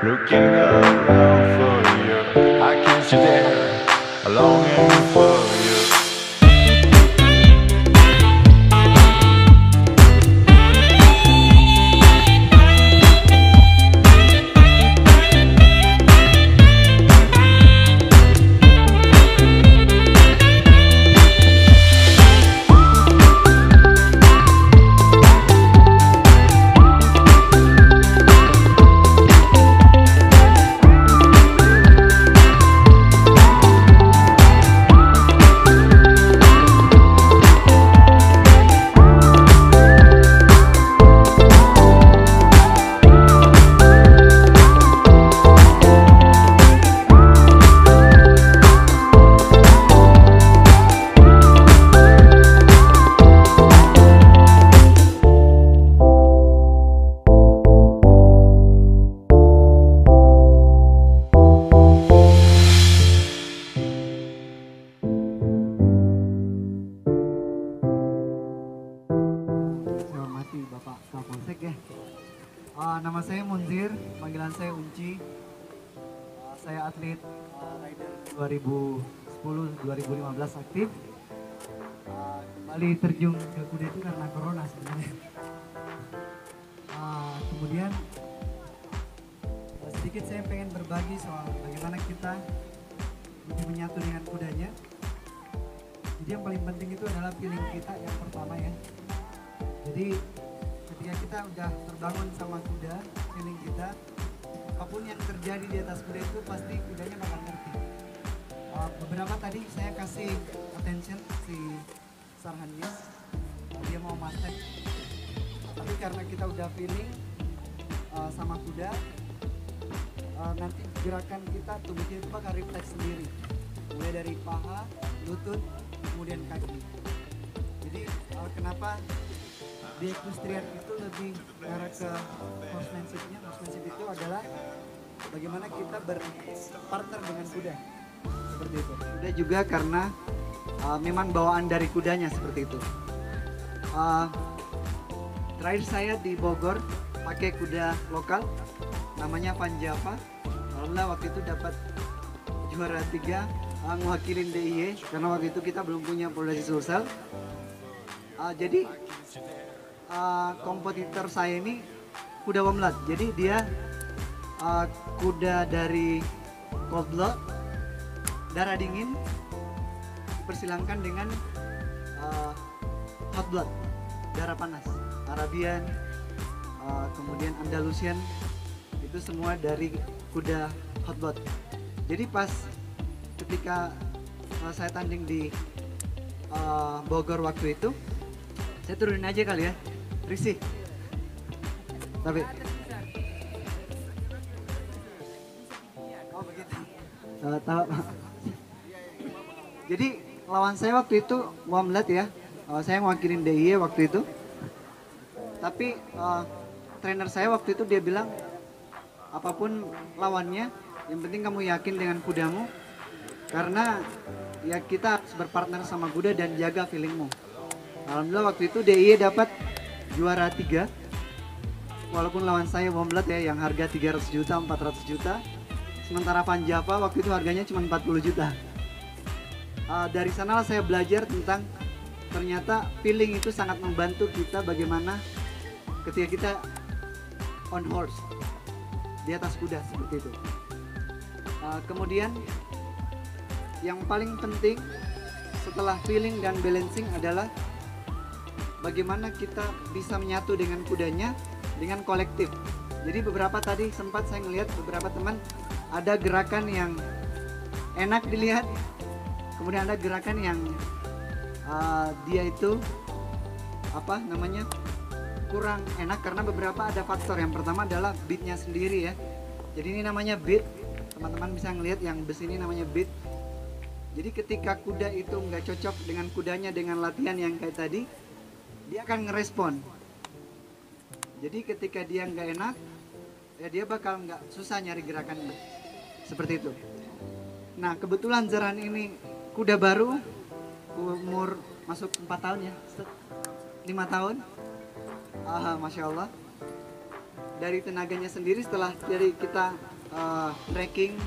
Looking around for you, I can see there, longing for you. Bapak Kapolsek ya. Nama saya Munzir, panggilan saya Unci. Saya atlet rider 2010-2015 aktif. Kembali terjun ke kuda itu karena corona sebenarnya. Kemudian sedikit saya pengen berbagi soal bagaimana kita lebih menyatu dengan kudanya. Jadi yang paling penting itu adalah feeling kita yang pertama ya. Jadi ketika kita udah terbangun sama kuda, feeling kita, apapun yang terjadi di atas kuda itu pasti kudanya bakal ngerti. Beberapa tadi saya kasih attention si Sarhannya, dia mau masteng. Tapi karena kita udah feeling sama kuda, nanti gerakan kita, tubuh kita itu bakal refleks sendiri. Mulai dari paha, lutut, kemudian kaki. Jadi kenapa di equestrian itu lebih mengarah ke horsemanship-nya. Horsemanship itu adalah bagaimana kita berpartner dengan kuda, seperti itu. Kuda juga karena memang bawaan dari kudanya seperti itu. Terakhir saya di Bogor pakai kuda lokal, namanya Panjava. Alhamdulillah waktu itu dapat juara 3 mewakilin DIY karena waktu itu kita belum punya Polisi Sulsel. Jadi kompetitor saya ini kuda Womlat. Jadi dia kuda dari cold blood, darah dingin, dipersilangkan dengan hot blood, darah panas, Arabian, kemudian Andalusian, itu semua dari kuda hot blood. Jadi pas ketika saya tanding di Bogor waktu itu, saya turunin aja kali ya, risih. Tapi oh begitu. Tahu. Jadi lawan saya waktu itu Womlat ya. Saya mewakilin DIY waktu itu. Tapi trainer saya waktu itu dia bilang apapun lawannya, yang penting kamu yakin dengan kudamu. Karena ya kita harus berpartner sama kuda dan jaga feelingmu. Alhamdulillah waktu itu DIY dapat juara 3. Walaupun lawan saya Womlat ya yang harga 300 juta, 400 juta. Sementara Panjava waktu itu harganya cuma 40 juta. Dari sanalah saya belajar tentang ternyata feeling itu sangat membantu kita bagaimana ketika kita on horse, di atas kuda seperti itu. Kemudian yang paling penting setelah feeling dan balancing adalah bagaimana kita bisa menyatu dengan kudanya dengan kolektif. Jadi beberapa tadi sempat saya melihat beberapa teman ada gerakan yang enak dilihat, kemudian ada gerakan yang dia itu apa namanya kurang enak karena beberapa ada faktor. Yang pertama adalah beatnya sendiri ya. Jadi ini namanya beat, teman-teman bisa ngelihat yang bus ini namanya beat. Jadi ketika kuda itu nggak cocok dengan kudanya dengan latihan yang kayak tadi, dia akan ngerespon. Jadi ketika dia nggak enak, ya dia bakal nggak susah nyari gerakannya. Seperti itu. Nah kebetulan Zaran ini kuda baru, umur masuk 4 tahun ya, 5 tahun. Masya Allah. Dari tenaganya sendiri setelah dari kita trekking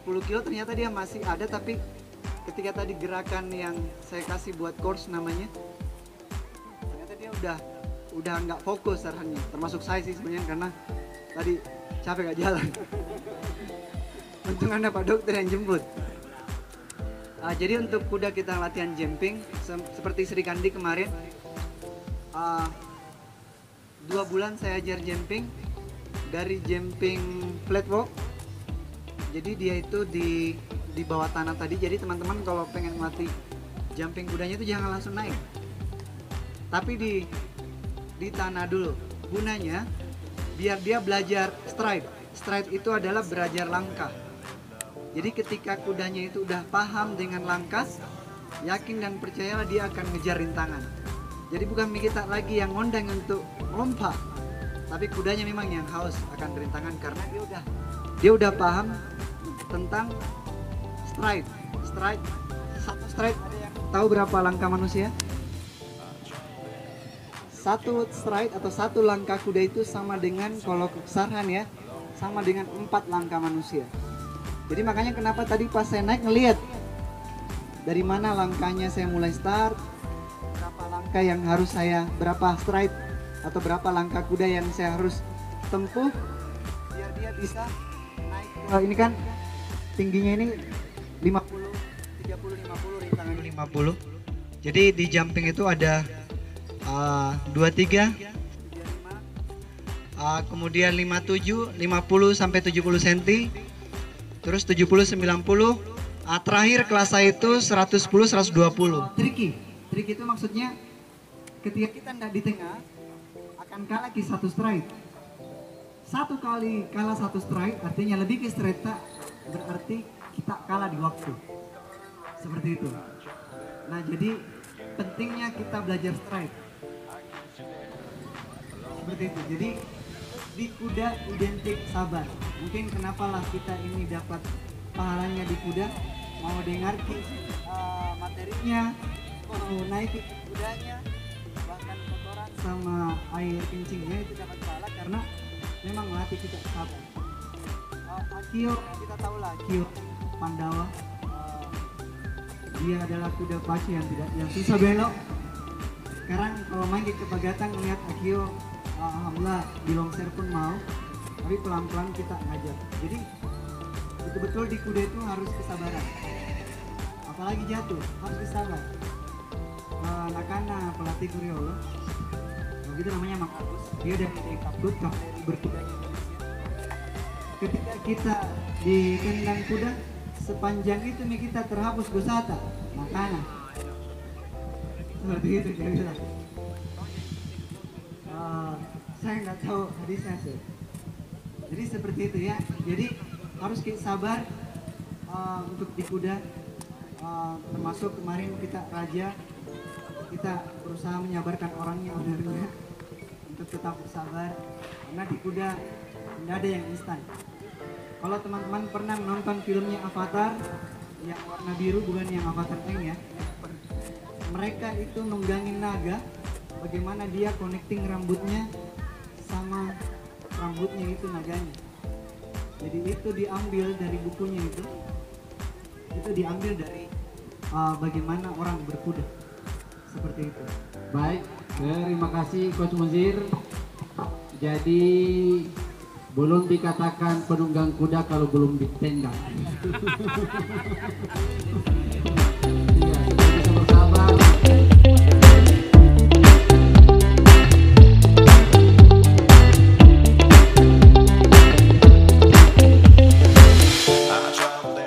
10 kilo ternyata dia masih ada, tapi ketika tadi gerakan yang saya kasih buat course namanya, ternyata dia udah nggak fokus arahannya, termasuk saya sih sebenarnya karena tadi capek gak jalan. Untung ada Pak Dokter yang jemput. Jadi untuk kuda kita latihan jumping seperti Sri Kandi kemarin, 2 bulan saya ajar jumping dari jumping flat walk. Jadi dia itu di bawah tanah tadi. Jadi teman-teman kalau pengen melatih jumping kudanya itu jangan langsung naik, tapi di tanah dulu. Gunanya biar dia belajar stride. Stride itu adalah belajar langkah. Jadi ketika kudanya itu udah paham dengan langkah, yakin dan percayalah dia akan ngejar rintangan. Jadi bukan kita lagi yang ngondang untuk lompat, tapi kudanya memang yang haus akan rintangan karena dia udah paham tentang stride. Satu stride, tahu berapa langkah manusia? Satu stride atau satu langkah kuda itu sama dengan, kalau kebesaran ya, sama dengan 4 langkah manusia. Jadi makanya kenapa tadi pas saya naik ngelihat dari mana langkahnya saya mulai start, berapa langkah yang harus saya, berapa stride atau berapa langkah kuda yang saya harus tempuh biar dia bisa naik. Ini kan tingginya ini 50, 30, 50, rintangan 50. Jadi di jumping itu ada 23, kemudian 57, 50 sampai 70 cm, terus 70, 90, terakhir kelas saya itu 110, 120. Tricky itu maksudnya ketika kita tidak di tengah akan kalah di satu stride. Satu kali kalah satu stride artinya lebih ke stride, berarti kita kalah di waktu. Seperti itu. Nah jadi pentingnya kita belajar stride. Seperti itu. Jadi di kuda identik sabar. Mungkin kenapalah kita ini dapat pahalanya di kuda, mau dengar materinya, mau naik kudanya, bahkan kotoran sama air kencingnya itu dapat pahala karena memang melatih kita sabar. Akio, kita tahu lah Akio Pandawa, dia adalah kuda pacu yang susah belok. Sekarang kalau main ke Pegatang melihat Akio, alhamdulillah di longser pun mau, tapi pelan-pelan kita ngajar. Jadi betul-betul di kuda itu harus kesabaran, apalagi jatuh harus disabar. Nakana pelatih Kuriolo, begitu namanya Mak Agus, dia dari Kaput berkuda Indonesia. Ketika kita di kandang kuda sepanjang itu nih kita terhapus dosata, Nakana seperti itu dia bilang. Saya nggak tahu hadisnya sih. Jadi seperti itu ya. Jadi harus kita sabar untuk di kuda. Termasuk kemarin kita raja, kita berusaha menyabarkan orangnya ownernya untuk tetap bersabar karena di kuda tidak ada yang instan. Kalau teman-teman pernah nonton filmnya Avatar yang warna biru, bukan yang Avatar Eng ya, mereka itu nunggangin naga, bagaimana dia connecting rambutnya sama rambutnya itu naganya. Jadi itu diambil dari bukunya itu diambil dari bagaimana orang berkuda, seperti itu. Baik, terima kasih Coach Muzir. Jadi belum dikatakan penunggang kuda kalau belum ditendang.